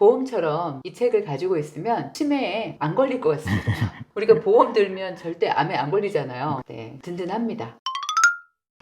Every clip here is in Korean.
보험처럼 이 책을 가지고 있으면 치매에 안 걸릴 것 같습니다. 우리가 보험 들면 절대 암에 안 걸리잖아요. 네, 든든합니다.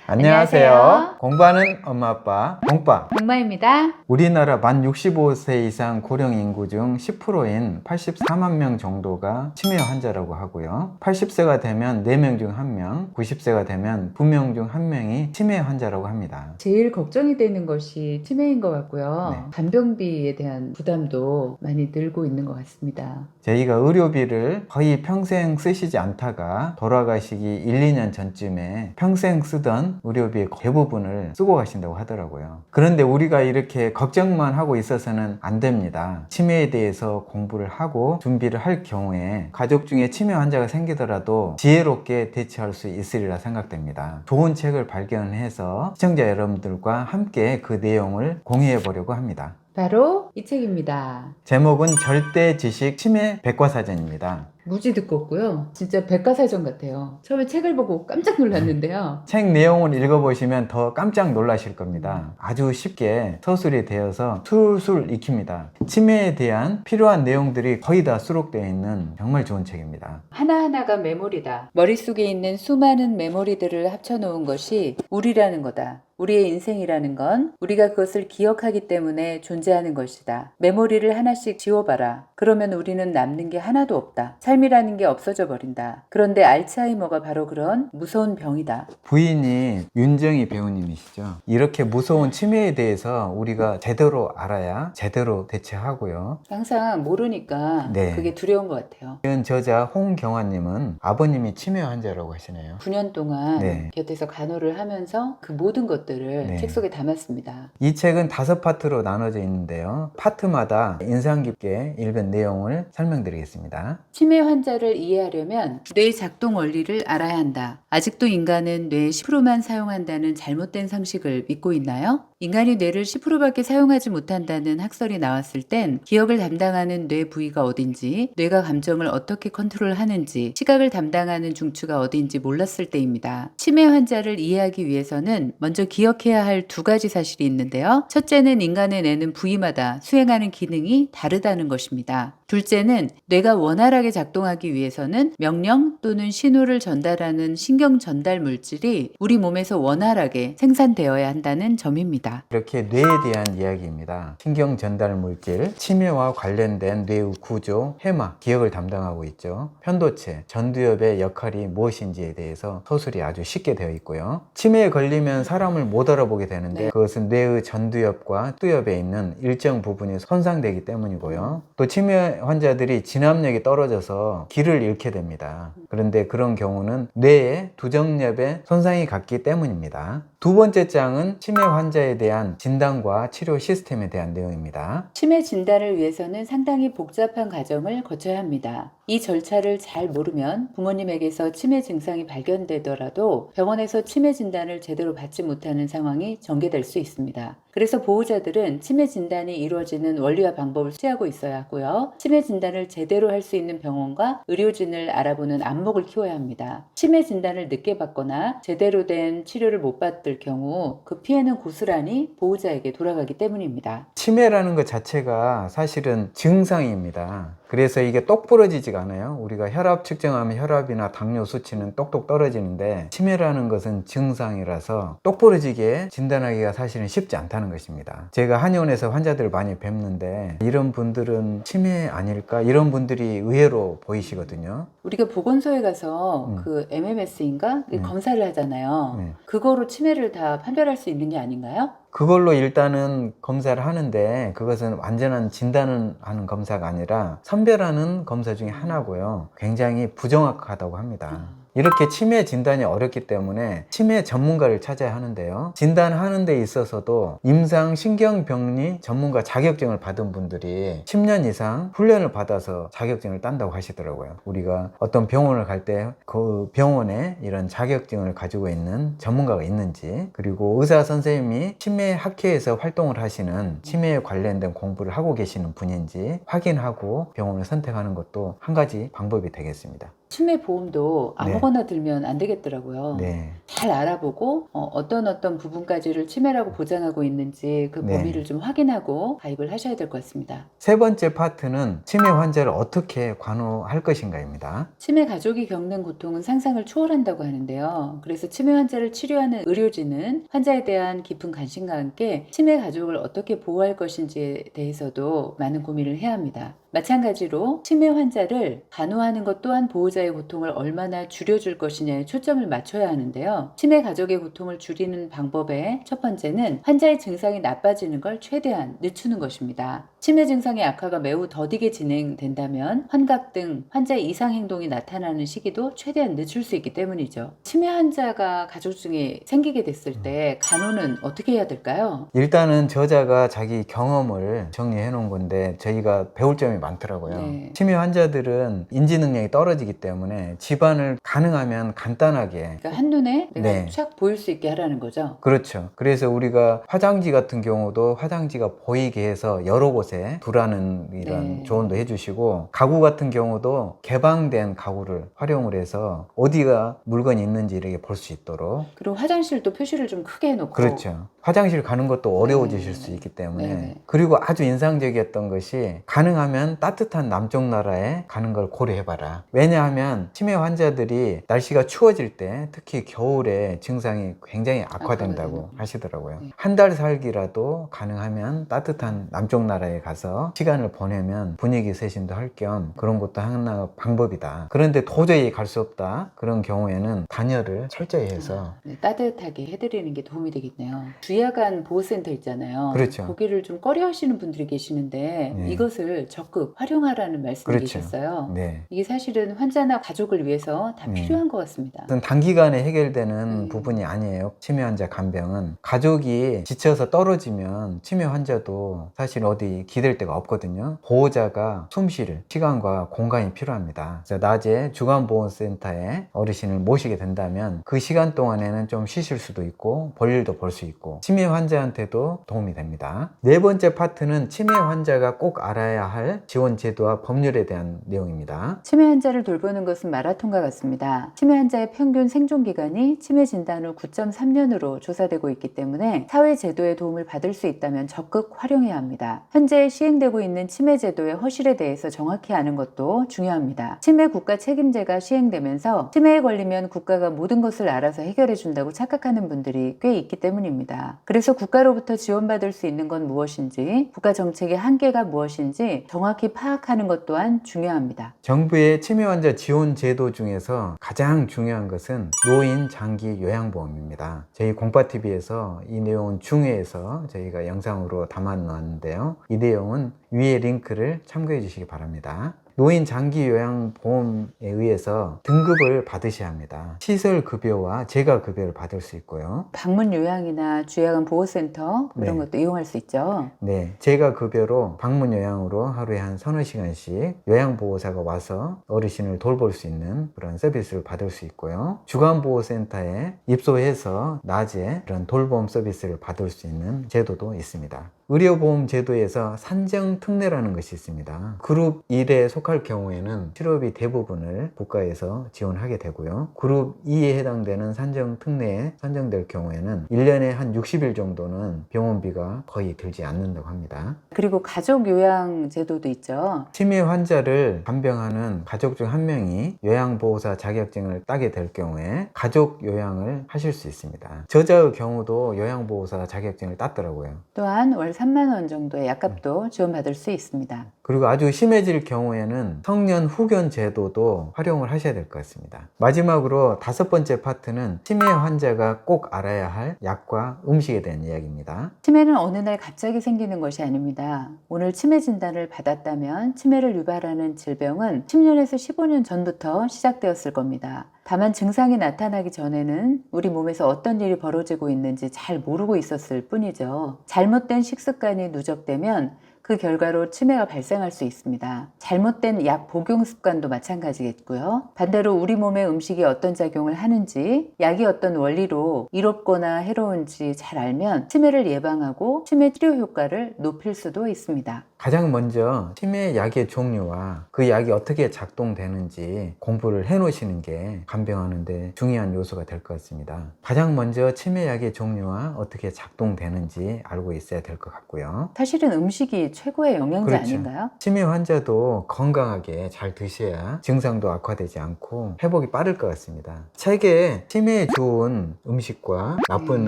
안녕하세요. 공부하는 엄마 아빠 공빠. 공마입니다. 우리나라 만 65세 이상 고령 인구 중 10%인 84만 명 정도가 치매 환자라고 하고요. 80세가 되면 4명 중 1명, 90세가 되면 2명 중 1명이 치매 환자라고 합니다. 제일 걱정이 되는 것이 치매인 것 같고요. 네. 간병비에 대한 부담도 많이 늘고 있는 것 같습니다. 저희가 의료비를 거의 평생 쓰시지 않다가 돌아가시기 1, 2년 전쯤에 평생 쓰던 의료비의 대부분을 쓰고 가신다고 하더라고요. 그런데 우리가 이렇게 걱정만 하고 있어서는 안 됩니다. 치매에 대해서 공부를 하고 준비를 할 경우에 가족 중에 치매 환자가 생기더라도 지혜롭게 대처할 수 있으리라 생각됩니다. 좋은 책을 발견해서 시청자 여러분들과 함께 그 내용을 공유해 보려고 합니다. 바로 이 책입니다. 제목은 절대 지식 치매 백과사전입니다. 무지 두껍고요. 진짜 백과사전 같아요. 처음에 책을 보고 깜짝 놀랐는데요. 책 내용을 읽어보시면 더 깜짝 놀라실 겁니다. 아주 쉽게 서술이 되어서 술술 익힙니다. 치매에 대한 필요한 내용들이 거의 다 수록되어 있는 정말 좋은 책입니다. 하나하나가 메모리다. 머릿속에 있는 수많은 메모리들을 합쳐놓은 것이 우리라는 거다. 우리의 인생이라는 건 우리가 그것을 기억하기 때문에 존재하는 것이다. 메모리를 하나씩 지워봐라. 그러면 우리는 남는 게 하나도 없다. 삶이라는 게 없어져 버린다. 그런데 알츠하이머가 바로 그런 무서운 병이다. 부인이 윤정희 배우님이시죠. 이렇게 무서운 치매에 대해서 우리가 제대로 알아야 제대로 대처하고요. 항상 모르니까 네. 그게 두려운 것 같아요. 이은 저자 홍경화님은 아버님이 치매 환자라고 하시네요. 9년 동안 네. 곁에서 간호를 하면서 그 모든 것들을 네. 책 속에 담았습니다. 이 책은 5파트로 나눠져 있는데요. 파트마다 인상 깊게 읽은 내용을 설명드리겠습니다. 치매 환자를 이해하려면 뇌 작동 원리를 알아야 한다. 아직도 인간은 뇌 10%만 사용한다는 잘못된 상식을 믿고 있나요? 인간이 뇌를 10%밖에 사용하지 못한다는 학설이 나왔을 땐 기억을 담당하는 뇌 부위가 어딘지, 뇌가 감정을 어떻게 컨트롤하는지, 시각을 담당하는 중추가 어딘지 몰랐을 때입니다. 치매 환자를 이해하기 위해서는 먼저 기억해야 할 2가지 사실이 있는데요. 첫째는 인간의 뇌는 부위마다 수행하는 기능이 다르다는 것입니다. 둘째는 뇌가 원활하게 작동하기 위해서는 명령 또는 신호를 전달하는 신경 전달 물질이 우리 몸에서 원활하게 생산되어야 한다는 점입니다. 이렇게 뇌에 대한 이야기입니다. 신경 전달 물질, 치매와 관련된 뇌의 구조, 해마, 기억을 담당하고 있죠. 편도체, 전두엽의 역할이 무엇인지에 대해서 서술이 아주 쉽게 되어 있고요. 치매에 걸리면 사람을 못 알아보게 되는데 그것은 뇌의 전두엽과 뚜엽에 있는 일정 부분이 손상되기 때문이고요. 또 치매 환자들이 진압력이 떨어져서 길을 잃게 됩니다. 그런데 그런 경우는 뇌의 두정엽에 손상이 갔기 때문입니다. 2번째 장은 치매 환자에 대한 진단과 치료 시스템에 대한 내용입니다. 치매 진단을 위해서는 상당히 복잡한 과정을 거쳐야 합니다. 이 절차를 잘 모르면 부모님에게서 치매 증상이 발견되더라도 병원에서 치매 진단을 제대로 받지 못하는 상황이 전개될 수 있습니다. 그래서 보호자들은 치매 진단이 이루어지는 원리와 방법을 취하고 있어야 하고요. 치매 진단을 제대로 할 수 있는 병원과 의료진을 알아보는 안목을 키워야 합니다. 치매 진단을 늦게 받거나 제대로 된 치료를 못 받을 경우 그 피해는 고스란히 보호자에게 돌아가기 때문입니다. 치매라는 것 자체가 사실은 증상입니다. 그래서 이게 똑 부러지지가 않아요. 우리가 혈압 측정하면 혈압이나 당뇨 수치는 똑똑 떨어지는데 치매라는 것은 증상이라서 똑 부러지게 진단하기가 사실은 쉽지 않다는 것입니다. 제가 한의원에서 환자들을 많이 뵙는데 이런 분들은 치매 아닐까? 이런 분들이 의외로 보이시거든요. 우리가 보건소에 가서 그 MMS인가? 검사를 하잖아요. 그거로 치매를 다 판별할 수 있는 게 아닌가요? 그걸로 일단은 검사를 하는데 그것은 완전한 진단을 하는 검사가 아니라 선별하는 검사 중에 하나고요. 굉장히 부정확하다고 합니다. 이렇게 치매 진단이 어렵기 때문에 치매 전문가를 찾아야 하는데요. 진단하는 데 있어서도 임상신경병리 전문가 자격증을 받은 분들이 10년 이상 훈련을 받아서 자격증을 딴다고 하시더라고요. 우리가 어떤 병원을 갈 때 그 병원에 이런 자격증을 가지고 있는 전문가가 있는지, 그리고 의사 선생님이 치매 학회에서 활동을 하시는 치매에 관련된 공부를 하고 계시는 분인지 확인하고 병원을 선택하는 것도 한 가지 방법이 되겠습니다. 치매 보험도 네. 아무거나 들면 안 되겠더라고요. 네. 잘 알아보고 어떤 부분까지를 치매라고 보장하고 있는지 그 네. 범위를 좀 확인하고 가입을 하셔야 될 것 같습니다. 세 번째 파트는 치매 환자를 어떻게 관호할 것인가입니다. 치매 가족이 겪는 고통은 상상을 초월한다고 하는데요. 그래서 치매 환자를 치료하는 의료진은 환자에 대한 깊은 관심과 함께 치매 가족을 어떻게 보호할 것인지에 대해서도 많은 고민을 해야 합니다. 마찬가지로 치매 환자를 간호하는 것 또한 보호자의 고통을 얼마나 줄여줄 것이냐에 초점을 맞춰야 하는데요. 치매 가족의 고통을 줄이는 방법의 첫 번째는 환자의 증상이 나빠지는 걸 최대한 늦추는 것입니다. 치매 증상의 악화가 매우 더디게 진행된다면 환각 등 환자의 이상 행동이 나타나는 시기도 최대한 늦출 수 있기 때문이죠. 치매 환자가 가족 중에 생기게 됐을 때 간호는 어떻게 해야 될까요? 일단은 저자가 자기 경험을 정리해 놓은 건데 저희가 배울 점이 많더라고요. 네. 치매 환자들은 인지 능력이 떨어지기 때문에 집안을 가능하면 간단하게, 그러니까 한눈에 내가 네. 쫙 보일 수 있게 하라는 거죠. 그렇죠. 그래서 우리가 화장지 같은 경우도 화장지가 보이게 해서 여러 곳에 두라는 이런 네. 조언도 해주시고, 가구 같은 경우도 개방된 가구를 활용을 해서 어디가 물건이 있는지 이렇게 볼 수 있도록. 그리고 화장실도 표시를 좀 크게 해놓고. 그렇죠. 화장실 가는 것도 어려워지실 네. 수 있기 때문에. 네. 그리고 아주 인상적이었던 것이 가능하면 따뜻한 남쪽 나라에 가는 걸 고려해봐라. 왜냐하면 치매 환자들이 날씨가 추워질 때 특히 겨울에 증상이 굉장히 악화된다고 악화가 하시더라고요. 네. 한 달 살기라도 가능하면 따뜻한 남쪽 나라에 가서 시간을 보내면 분위기 세신도 할 겸 그런 것도 하나 방법이다. 그런데 도저히 갈 수 없다. 그런 경우에는 단열을 철저히 해서 네, 따뜻하게 해드리는 게 도움이 되겠네요. 주야간 보호센터 있잖아요. 그렇죠. 거기를 좀 꺼려 하시는 분들이 계시는데 네. 이것을 적극 활용하라는 말씀이 그렇죠. 계셨어요. 네. 이게 사실은 환자나 가족을 위해서 다 필요한 것 같습니다. 어떤 단기간에 해결되는 부분이 아니에요. 치매 환자 간병은 가족이 지쳐서 떨어지면 치매 환자도 사실 어디 기댈 데가 없거든요. 보호자가 숨 쉴 시간과 공간이 필요합니다. 그래서 낮에 주간보호센터에 어르신을 모시게 된다면 그 시간 동안에는 좀 쉬실 수도 있고 볼일도 볼 수 있고 치매 환자한테도 도움이 됩니다. 네 번째 파트는 치매 환자가 꼭 알아야 할 지원 제도와 법률에 대한 내용입니다. 치매 환자를 돌보는 것은 마라톤과 같습니다. 치매 환자의 평균 생존 기간이 치매 진단 후 9.3년으로 조사되고 있기 때문에 사회 제도의 도움을 받을 수 있다면 적극 활용해야 합니다. 현재 시행되고 있는 치매 제도의 허실에 대해서 정확히 아는 것도 중요합니다. 치매 국가 책임제가 시행되면서 치매에 걸리면 국가가 모든 것을 알아서 해결해 준다고 착각하는 분들이 꽤 있기 때문입니다. 그래서 국가로부터 지원받을 수 있는 건 무엇인지, 국가 정책의 한계가 무엇인지 정확히 파악하는 것 또한 중요합니다. 정부의 치매 환자 지원 제도 중에서 가장 중요한 것은 노인 장기 요양보험입니다. 저희 공파TV에서 이 내용은 중회에서 저희가 영상으로 담아 놓았는데요. 이 내용은 위에 링크를 참고해 주시기 바랍니다. 노인 장기 요양보험에 의해서 등급을 받으셔야 합니다. 시설급여와 재가급여를 받을 수 있고요. 방문 요양이나 주야간 보호센터 이런 네. 것도 이용할 수 있죠. 네, 재가급여로 방문 요양으로 하루에 한 서너 시간씩 요양보호사가 와서 어르신을 돌볼 수 있는 그런 서비스를 받을 수 있고요. 주간보호센터에 입소해서 낮에 그런 돌봄 서비스를 받을 수 있는 제도도 있습니다. 의료보험 제도에서 산정특례라는 것이 있습니다. 그룹 1에 속할 경우에는 치료비 대부분을 국가에서 지원하게 되고요. 그룹 2에 해당되는 산정특례에 산정될 경우에는 1년에 한 60일 정도는 병원비가 거의 들지 않는다고 합니다. 그리고 가족 요양 제도도 있죠. 치매 환자를 간병하는 가족 중 한 명이 요양보호사 자격증을 따게 될 경우에 가족 요양을 하실 수 있습니다. 저자의 경우도 요양보호사 자격증을 땄더라고요. 또한 월 3만 원 정도의 약값도 지원받을 수 있습니다. 그리고 아주 심해질 경우에는 청년 후견 제도도 활용을 하셔야 될 것 같습니다. 마지막으로 다섯 번째 파트는 치매 환자가 꼭 알아야 할 약과 음식에 대한 이야기입니다. 치매는 어느 날 갑자기 생기는 것이 아닙니다. 오늘 치매 진단을 받았다면 치매를 유발하는 질병은 10년에서 15년 전부터 시작되었을 겁니다. 다만 증상이 나타나기 전에는 우리 몸에서 어떤 일이 벌어지고 있는지 잘 모르고 있었을 뿐이죠. 잘못된 식습관이 누적되면 그 결과로 치매가 발생할 수 있습니다. 잘못된 약 복용 습관도 마찬가지겠고요. 반대로 우리 몸에 음식이 어떤 작용을 하는지, 약이 어떤 원리로 이롭거나 해로운지 잘 알면 치매를 예방하고 치매 치료 효과를 높일 수도 있습니다. 가장 먼저 치매 약의 종류와 그 약이 어떻게 작동되는지 공부를 해 놓으시는 게 간병하는데 중요한 요소가 될 것 같습니다. 가장 먼저 치매 약의 종류와 어떻게 작동되는지 알고 있어야 될 것 같고요. 사실은 음식이 최고의 영양제 그렇죠. 아닌가요? 치매 환자도 건강하게 잘 드셔야 증상도 악화되지 않고 회복이 빠를 것 같습니다. 책에 치매에 좋은 음식과 나쁜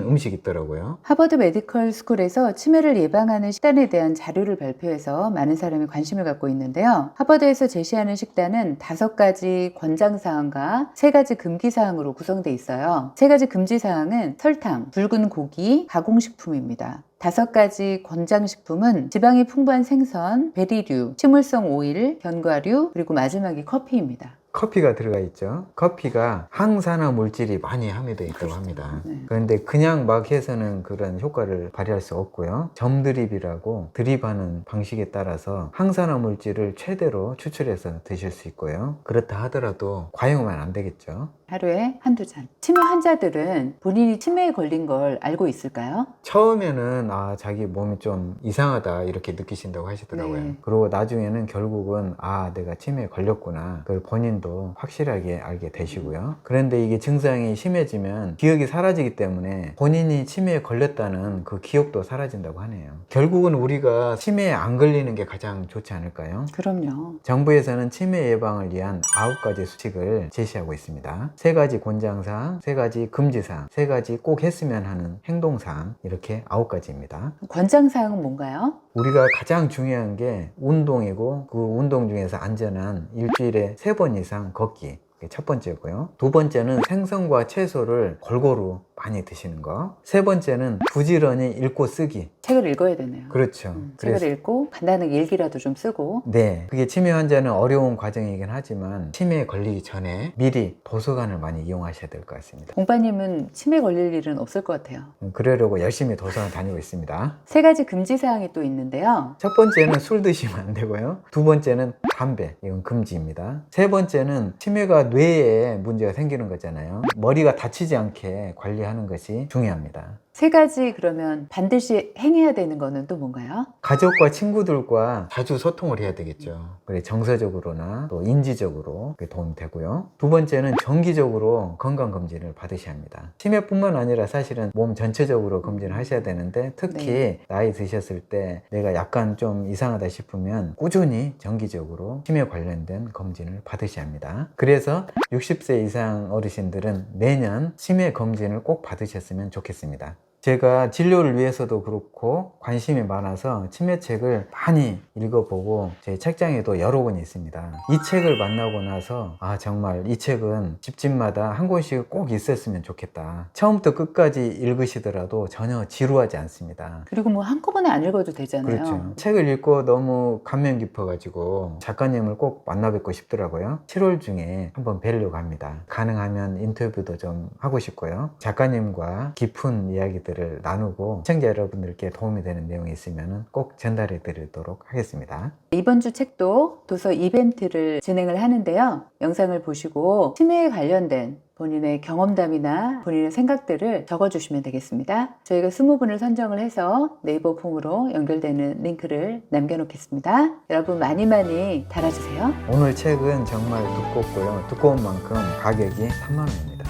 음식이 있더라고요. 하버드 메디컬 스쿨에서 치매를 예방하는 식단에 대한 자료를 발표해서 많은 사람이 관심을 갖고 있는데요. 하버드에서 제시하는 식단은 5가지 권장사항과 3가지 금기사항으로 구성되어 있어요. 3가지 금지사항은 설탕, 붉은 고기, 가공식품입니다. 5가지 권장식품은 지방이 풍부한 생선, 베리류, 식물성 오일, 견과류, 그리고 마지막이 커피입니다. 커피가 들어가 있죠. 커피가 항산화 물질이 많이 함유되어 있다고 합니다. 네. 그런데 그냥 막 해서는 그런 효과를 발휘할 수 없고요. 점드립이라고 드립하는 방식에 따라서 항산화 물질을 최대로 추출해서 드실 수 있고요. 그렇다 하더라도 과용하면 안 되겠죠. 하루에 한두 잔. 치매 환자들은 본인이 치매에 걸린 걸 알고 있을까요? 처음에는 자기 몸이 좀 이상하다 이렇게 느끼신다고 하시더라고요. 네. 그리고 나중에는 결국은 내가 치매에 걸렸구나, 그걸 본인도 확실하게 알게 되시고요. 그런데 이게 증상이 심해지면 기억이 사라지기 때문에 본인이 치매에 걸렸다는 그 기억도 사라진다고 하네요. 결국은 우리가 치매에 안 걸리는 게 가장 좋지 않을까요? 그럼요. 정부에서는 치매 예방을 위한 9가지 수칙을 제시하고 있습니다. 3가지 권장사항, 3가지 금지사항, 3가지 꼭 했으면 하는 행동사항, 이렇게 9가지입니다. 권장사항은 뭔가요? 우리가 가장 중요한 게 운동이고, 그 운동 중에서 안전한 일주일에 3번 이상 걷기, 그게 첫 번째고요. 2번째는 생선과 채소를 골고루 많이 드시는 거. 3번째는 부지런히 읽고 쓰기. 책을 읽어야 되네요. 그렇죠. 책을 읽고 간단하게 일기라도 좀 쓰고. 네, 그게 치매 환자는 어려운 과정이긴 하지만 치매에 걸리기 전에 미리 도서관을 많이 이용하셔야 될 것 같습니다. 공파님은 치매 걸릴 일은 없을 것 같아요. 그러려고 열심히 도서관 다니고 있습니다. 3가지 금지사항이 또 있는데요. 첫 번째는 술 드시면 안 되고요. 2번째는 담배, 이건 금지입니다. 3번째는 치매가 뇌에 문제가 생기는 거잖아요. 머리가 다치지 않게 관리하는 것이 중요합니다. 3가지 그러면 반드시 행해야 되는 거는 또 뭔가요? 가족과 친구들과 자주 소통을 해야 되겠죠. 그래, 정서적으로나 또 인지적으로 그게 도움이 되고요. 2번째는 정기적으로 건강검진을 받으셔야 합니다. 치매뿐만 아니라 사실은 몸 전체적으로 검진을 하셔야 되는데, 특히 나이 드셨을 때 내가 약간 좀 이상하다 싶으면 꾸준히 정기적으로 치매 관련된 검진을 받으셔야 합니다. 그래서 60세 이상 어르신들은 매년 치매 검진을 꼭 받으셨으면 좋겠습니다. 제가 진료를 위해서도 그렇고 관심이 많아서 치매책을 많이 읽어보고 제 책장에도 여러 권이 있습니다. 이 책을 만나고 나서 정말 이 책은 집집마다 한 권씩 꼭 있었으면 좋겠다. 처음부터 끝까지 읽으시더라도 전혀 지루하지 않습니다. 그리고 뭐 한꺼번에 안 읽어도 되잖아요. 그렇죠. 책을 읽고 너무 감명 깊어가지고 작가님을 꼭 만나 뵙고 싶더라고요. 7월 중에 한번 뵈려고 합니다. 가능하면 인터뷰도 좀 하고 싶고요. 작가님과 깊은 이야기들을 나누고 시청자 여러분들께 도움이 되는 내용이 있으면 꼭 전달해 드리도록 하겠습니다. 이번 주 책도 도서 이벤트를 진행을 하는데요. 영상을 보시고 치매에 관련된 본인의 경험담이나 본인의 생각들을 적어주시면 되겠습니다. 저희가 20분을 선정을 해서 네이버 폼으로 연결되는 링크를 남겨놓겠습니다. 여러분 많이 달아주세요. 오늘 책은 정말 두껍고요. 두꺼운 만큼 가격이 3만 원입니다.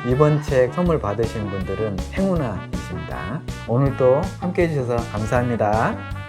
이번 책 선물 받으신 분들은 행운아이십니다. 오늘도 함께 해주셔서 감사합니다.